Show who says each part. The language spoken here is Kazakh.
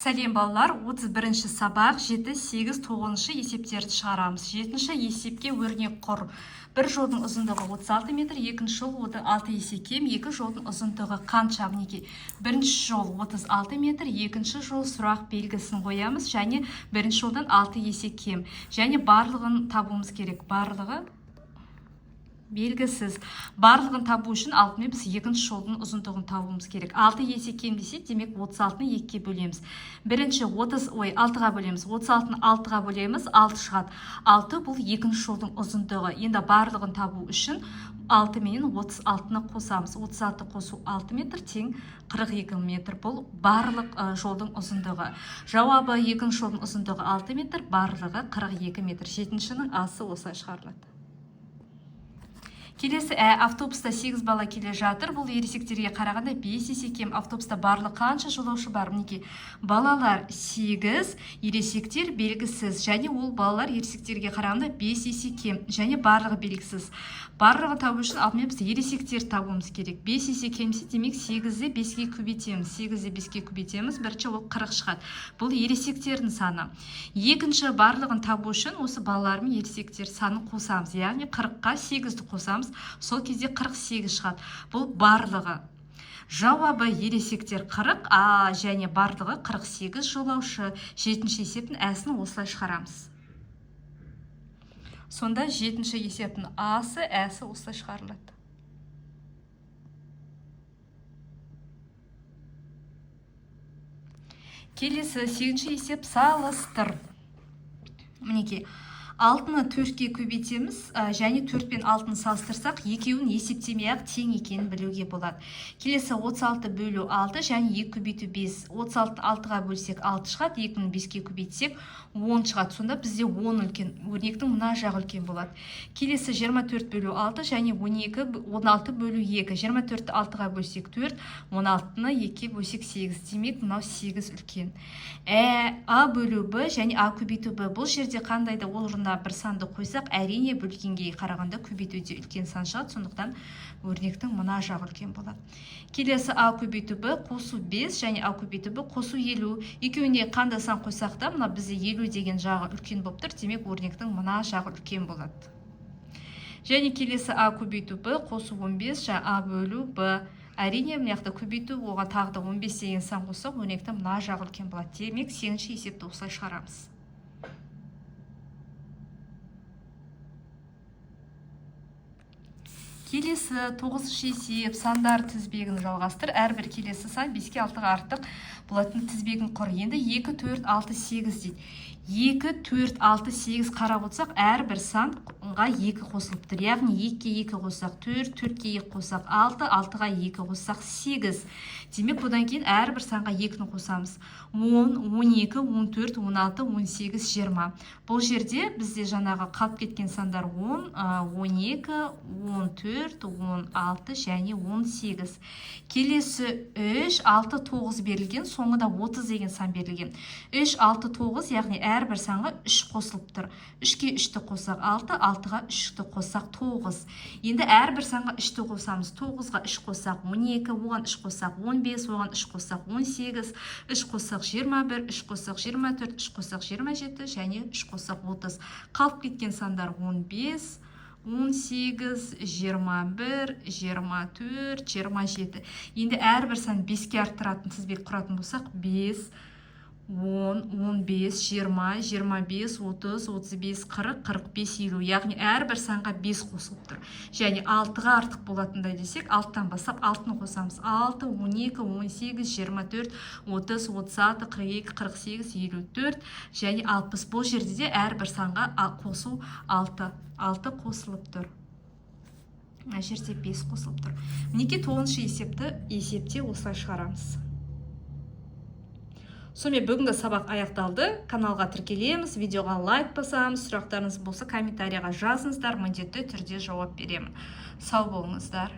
Speaker 1: Сәлем балалар, 31-ші сабақ 7, 8, 9-шы есептерді шығарамыз. 7-ші есепке өрнек құр. Бір жолдың ұзындығы 36 метр, екінші жол 6 есе кем, екі жолдың ұзындығы қанша? Мінекей, бірінші жол 36 метр, екінші жол сұрақ белгісін қоямыз, және бірінші жолдан 6 есе кем. Және барлығын табуымыз керек. Барлығы белгісіз. Барлығын табу үшін алдымен біз екінші жолдың ұзындығын табуымыз керек. 6 есе кем десе, демек 36-ны 2-ге бөлеміз. Бірінші 6-ға бөлеміз. 36-ны 6-ға бөлеміз, 6 шығады. 6 бұл екінші жолдың ұзындығы. Енді барлығын табу үшін 6 менен 36-ны қосамыз. 36 қосу 6 метр тең 42 метр. Бұл барлық жолдың ұзындығы. Жауабы екінші жолдың ұзындығы 6 метр, барлығы 42 метр. 7-шінің асы осылай шығарылады. Келесі автобуста 8 бала келе жатыр. Бұл ересектерге қарағанда 5 есе кем. Автобуста барлық қанша жолаушы бар? Мінекей, балалар 8, ересектер белгісіз. Және ол балалар ересектерге қарағанда 5 есе кем. Және барлығы белгісіз. Барлығы табу үшін алдымен біз ересектер табуымыз керек. 5 есе кемсе, демек 8-ді 5-ге көбейтеміз. 8-ді 5-ге көбейтеміз. Бірінші ол 40 шығады. Бұл ересектердің саны. Екінші барлығын табу үшін осы балалар мен ересектер санын қосамыз. Яғни 40-қа 8-ді қосамыз. Сол кезде 48 шығады. Бұл барлығы. Жауабы ересектер 40, және барлығы 48 жолаушы. 7-ші есептің әсін осылай шығарамыз. Сонда 7-ші есептің асы, әсі осылай шығарылады. Келесі 8-ші есеп салыстыр. Мінекей, 6-ны 4-ге көбейтеміз, және 4 пен 6-ны салыстырсақ, екеуін есептемей-ақ тең екенін білуге болады. Келесі 36 бөлу 6, және 2 көбейту 5. 36-ны 6-ға бөлсек 6 шығады, 2-ні 5-ге көбейтсек 10 шығады. Сонда бізде 10 үлкен, өрнектің мына жағы үлкен болады. Келесі 24 бөлу 6, және 16 бөлу 2. 24-ті 6-ға бөлсек 4, 16-ны 2-ге бөлсек 8. Демек, мынау 8 үлкен. А бөлу Б, және А көбейту Б. Бұл жерде қандайда ол орнына бір санды қойсақ, әрине бөлгенге қарағанда көбейтуде үлкен сан шығады, сондықтан өрнектің мына жағы үлкен болады. Келесі А көбейту Б қосу 5, және А көбейту Б қосу 50. Екеуіне қандай сан қойсақ та, мына бізде 50 деген жағы үлкен болып тұр, демек өрнектің мына жағы үлкен болады. Және келесі А көбейту Б қосу 15, және А бөлу Б. Әрине мынақты көбейту, оған тағы да 15 деген сан қосақ, өрнектің мына жағы үлкен болады. Демек 8-ші есепті осылай шығарамыз. Келесі 9-шы есеп сандар тізбегін жалғастыр. Әрбір келесі сан 5-ке 6-ға артық болатын тізбегін құр. Енді 2, 4, 6, 8 дейді. 2, 4, 6, 8 қарап отырсақ, әрбір санға 2 қосылып тұр. Яғни 2-ке 2 қоссақ 4, 4-ке 2 қоссақ 6, 6-ға 2 қоссақ 8. Демек, бұдан кейін әрбір санға 2-ні қосамыз. 10, 12, 14, 16, 18, 20. Бұл жерде бізде жаңағы қалып кеткен сандар 10, 12, 14, 16 және 18. Келесі 3, 6, 9 берілген, соңында 30 деген сан берілген. 3, 6, 9, яғни әрбір санға 3 қосылып тұр. 3-ке 3-ті қосақ 6, 6-ға 3-ті қосақ 9. Енді әрбір санға 3-ті қосамыз. 9-ға 3 қосақ 12, оған 3 қосақ 15, оған 3 қосақ 18, 3 қосақ 21, 3 қосақ 24, 3 қосақ 27, және 3 қосақ 30. Қалып кеткен сандар 15, 18, 21, 24, 27. Енді әрбір сан 5-ке арттыратын тізбек құратын болсақ, 5, 10, 15, 20, 25, 30, 35, 40, 45, 50. Яғни әрбір санға 5 қосылып тұр. Және 6-ға артық болатындай десек, 6-тан бастап 6-ны қосамыз. 6, 12, 18, 24, 30, 36, 42, 48, 54, және 60. Бұл жерде де әрбір санға қосу 6. 6 қосылып тұр. Мына жерде 5 қосылып тұр. Мінекей 9-шы есепте осылай шығарамыз. Сонымен бүгінгі сабақ аяқталды. Каналға тіркелеміз, видеоға лайк басамыз, сұрақтарыңыз болса комментарияға жазыңыздар, міндетті түрде жауап беремін. Сау болыңыздар.